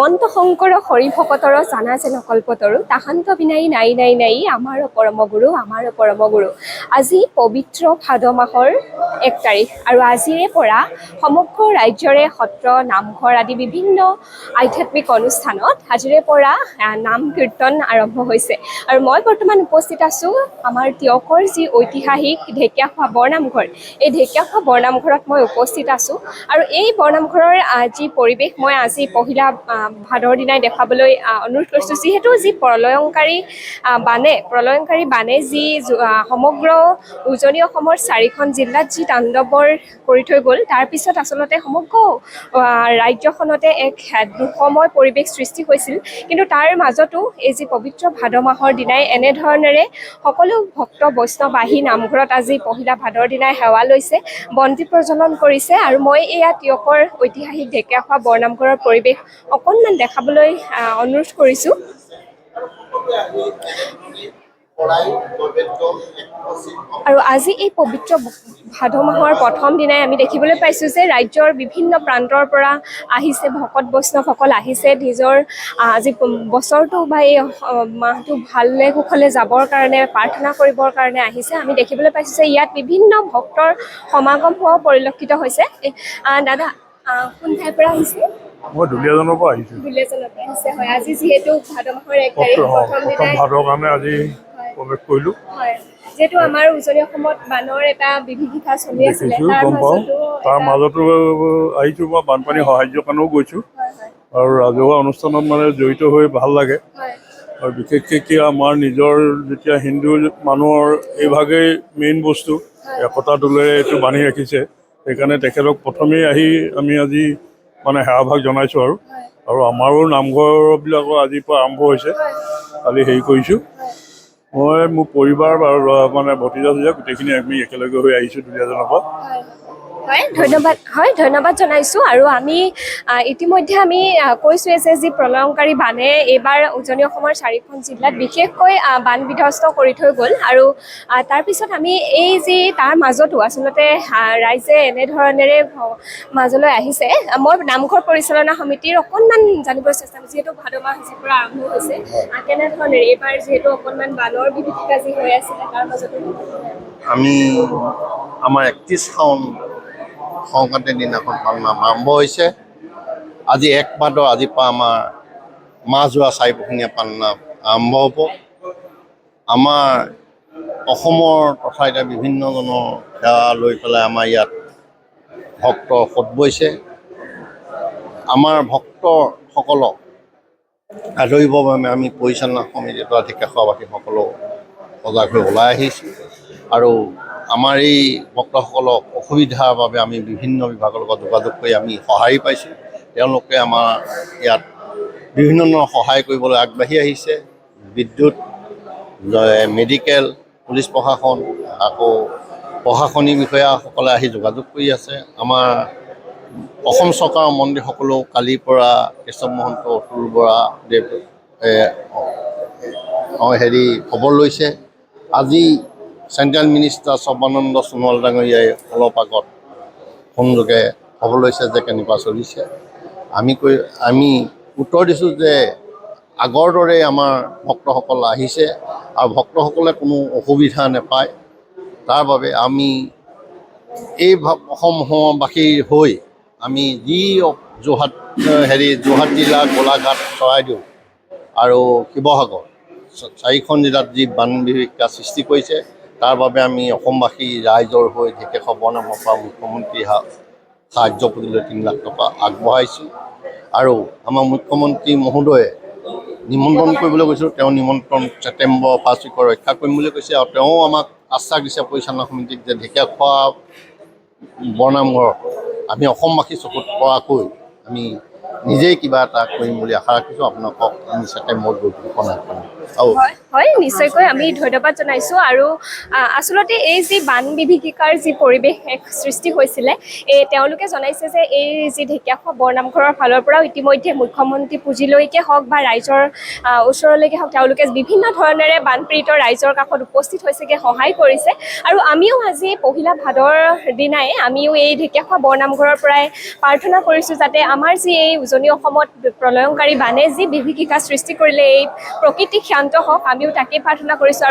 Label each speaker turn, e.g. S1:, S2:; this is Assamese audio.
S1: হেমন্ত শংকৰ হৰি ভকতৰ জানা যেন কল্পতৰু তাহান্ত বিনাই নাই নাই নাই আমাৰ পৰম গুৰু। আজি পবিত্ৰ ভাদ মাহৰ 1 তাৰিখ আৰু আজিৰে পৰা সমগ্ৰ ৰাজ্যৰে সত্ৰ নামঘৰ আদি বিভিন্ন আধ্যাত্মিক অনুষ্ঠানত আজিৰে পৰা নাম কীৰ্তন আৰম্ভ হৈছে আৰু মই বৰ্তমান উপস্থিত আছোঁ আমাৰ টিয়কৰ যি ঐতিহাসিক ঢেকীয়াখোৱা বৰনামঘৰ। এই ঢেকীয়াখোৱা বৰনামঘৰত মই উপস্থিত আছোঁ আৰু এই বৰনামঘৰৰ যি পৰিৱেশ মই আজি পহিলা ভাদৰ দিনাই দেখাবলৈ অনুৰোধ কৰিছোঁ। যিহেতু যি প্ৰলয়ংকাৰী বানে যি সমগ্ৰ উজনি অসমৰ 4খন জিলাত যি তাণ্ডৱৰ কৰি থৈ গ'ল, তাৰপিছত আচলতে সমগ্ৰ ৰাজ্যখনতে এক দুঃসময় পৰিৱেশ সৃষ্টি হৈছিল। কিন্তু তাৰ মাজতো এই যি পবিত্ৰ ভাদ মাহৰ দিনাই এনেধৰণেৰে সকলো ভক্ত বৈষ্ণৱ আহি নামঘৰত আজি পহিলা ভাদৰ দিনাই সেৱা লৈছে, বন্তি প্ৰজ্বলন কৰিছে আৰু মই এয়া টিয়কৰ ঐতিহাসিক ঢেকীয়াখোৱা বৰনামঘৰৰ পৰিৱেশ অকণমান দেখাবলৈ অনুৰোধ কৰিছোঁ। আৰু আজি এই পবিত্ৰ ভাদ মাহৰ প্ৰথম দিনাই আমি দেখিবলৈ পাইছোঁ যে ৰাজ্যৰ বিভিন্ন প্ৰান্তৰ পৰা আহিছে ভকত বৈষ্ণৱসকল আহিছে নিজৰ আজি বছৰটো বা এই মাহটো ভালে কুশলে যাবৰ কাৰণে প্ৰাৰ্থনা কৰিবৰ কাৰণে আহিছে। আমি দেখিবলৈ পাইছোঁ যে ইয়াত বিভিন্ন ভক্তৰ সমাগম হোৱাও পৰিলক্ষিত হৈছে। দাদা কোন ঠাইৰ পৰা আহিছে?
S2: মই দুলীয়াজানৰ পৰা আহিছোঁ।
S1: দুলীয়াজানৰ পৰা আহিছে, হয়। আজি যিহেতু ভাদ মাহৰ 1 তাৰিখ প্ৰথম
S2: ভাদৰ কাৰণে আজি প্ৰৱেশ কৰিলোঁ।
S1: হয়, যিহেতু আমাৰ উজনি অসমত বানৰ এটা বিভীষিকা চলি আছিলে,
S2: তাৰ মাজতো আহিছোঁ বা বানপানী সাহায্যৰ কাৰণেও গৈছোঁ আৰু ৰাজহুৱা অনুষ্ঠানত মানে জড়িত হৈ ভাল লাগে। আৰু বিশেষকৈ কি আমাৰ নিজৰ যেতিয়া হিন্দু মানুহৰ এইভাগেই মেইন বস্তু একতা দোলেৰে এইটো বান্ধি ৰাখিছে, সেইকাৰণে তেখেতক প্ৰথমেই আহি আমি আজি মানে সেৱাভাগ জনাইছোঁ আৰু আমাৰো নামঘৰবিলাকৰ আজিৰ পৰা আৰম্ভ হৈছে। কালি হেৰি কৰিছোঁ, মই মোৰ পৰিবাৰ মানে ভতিজা গোটেইখিনি আমি একেলগে হৈ আহিছোঁ দুলীয়াজানৰ পৰা।
S1: ধন্যবাদ জনাইছোঁ। আৰু আমি ইতিমধ্যে আমি কৈছোঁৱে যে যি প্ৰলয়ংকাৰী বানে এইবাৰ উজনি অসমৰ 4খন জিলাত বিশেষকৈ বান বিধ্বস্ত কৰি থৈ গ'ল আৰু তাৰপিছত আমি এই যি তাৰ মাজতো আচলতে ৰাইজে এনেধৰণেৰে মাজলৈ আহিছে। মই নামঘৰ পৰিচালনা সমিতিৰ অকণমান জানিবলৈ চেষ্টা কৰিছোঁ, যিহেতু ভাদ মাহ আজিৰ পৰা আৰম্ভ হৈছে, কেনেধৰণেৰে এইবাৰ যিহেতু অকণমান বানৰ বিভীষিকা যি হৈ আছিলে তাৰ মাজতো
S3: আমি আমাৰ 31 শাওণ সংক্ৰান্তিৰ দিনাখন পালনাম আৰম্ভ হৈছে। আজি 1 ভাদ, আজিৰ পৰা আমাৰ মাহ যোৱা 4-পূহনীয়া পালনাম আৰম্ভ হ'ব। আমাৰ অসমৰ তথা এতিয়া বিভিন্নজনৰ সেৱা লৈ পেলাই আমাৰ ইয়াত ভক্ত সোঁত বৈছে। আমাৰ ভক্তসকলক আদৰিবৰ বাবে আমি পৰিচালনা সমিতি তথা ঢেকীয়াখোৱাবাসীসকলো সজাগ হৈ ওলাই আহিছোঁ আৰু আমাৰ এই ভক্তসকলক অসুবিধাৰ বাবে আমি বিভিন্ন বিভাগৰ লগত যোগাযোগ কৰি আমি সঁহাৰি পাইছোঁ। তেওঁলোকে আমাৰ ইয়াত বিভিন্ন ধৰণৰ সহায় কৰিবলৈ আগবাঢ়ি আহিছে। বিদ্যুৎ, মেডিকেল, পুলিচ প্ৰশাসন, আকৌ প্ৰশাসনিক বিষয়াসকলে আহি যোগাযোগ কৰি আছে। আমাৰ অসম চৰকাৰৰ মন্ত্ৰীসকলেও কালিৰ পৰা কেশৱ মহন্ত, অতুল বৰা খবৰ লৈছে। আজি চেণ্ট্ৰেল মিনিষ্টাৰ সৰ্বানন্দ সোণোৱাল ডাঙৰীয়াই অলপ আগত ফোনযোগে খবৰ লৈছে যে কেনেকুৱা চলিছে। আমি উত্তৰ দিছোঁ যে আগৰ দৰে আমাৰ ভক্তসকল আহিছে আৰু ভক্তসকলে কোনো অসুবিধা নাপায়। তাৰ বাবে আমি এই অসমবাসী হৈ আমি যি যোৰহাট জিলা, গোলাঘাট, চৰাইদেউ আৰু শিৱসাগৰ 4খন জিলাত যি বান বিভীষিকা সৃষ্টি কৰিছে, তাৰ বাবে আমি অসমবাসী ৰাইজৰ হৈ ঢেকীয়াখোৱা বৰনামৰ পৰা মুখ্যমন্ত্ৰী সাহায্য পুঁজিলৈ 3 লাখ টকা আগবঢ়াইছোঁ। আৰু আমাৰ মুখ্যমন্ত্ৰী মহোদয়ে নিমন্ত্ৰণ কৰিবলৈ কৈছোঁ, তেওঁ নিমন্ত্ৰণ ছেপ্টেম্বৰ 1st উইকত ৰক্ষা কৰিম বুলি কৈছে আৰু তেওঁ আমাক আশ্বাস দিছে পৰিচালনা সমিতিক যে ঢেকীয়াখোৱা বৰনামঘৰত আমি অসমবাসী চকুত পৰাকৈ আমি নিজেই কিবা এটা কৰিম বুলি আশা ৰাখিছোঁ। আপোনালোকক আমি ছেপ্টেম্বৰত গৈ ঘোষণা কৰিম। আৰু
S1: হয় নিশ্চয়কৈ আমি ধন্যবাদ জনাইছোঁ আৰু আচলতে এই যি বান বিভীষিকাৰ যি পৰিৱেশ এক সৃষ্টি হৈছিলে তেওঁলোকে জনাইছে যে এই যি ঢেকীয়াখোৱা বৰনামঘৰৰ ফালৰ পৰাও ইতিমধ্যে মুখ্যমন্ত্ৰী পুঁজিলৈকে হওক বা ৰাইজৰ ওচৰলৈকে হওক তেওঁলোকে বিভিন্ন ধৰণেৰে বানপীড়িত ৰাইজৰ কাষত উপস্থিত হৈছেগৈ সহায় কৰিছে আৰু আমিও আজি পহিলা ভাদৰ দিনাই আমিও এই ঢেকীয়াখোৱা বৰনামঘৰৰ পৰাই প্ৰাৰ্থনা কৰিছোঁ যাতে আমাৰ যি এই উজনি অসমত প্ৰলয়ংকাৰী বানে যি বিভীষিকা সৃষ্টি কৰিলে এই প্ৰকৃতি ক্ষান্ত হওক আমিও তাকেই প্ৰাৰ্থনা কৰিছোঁ।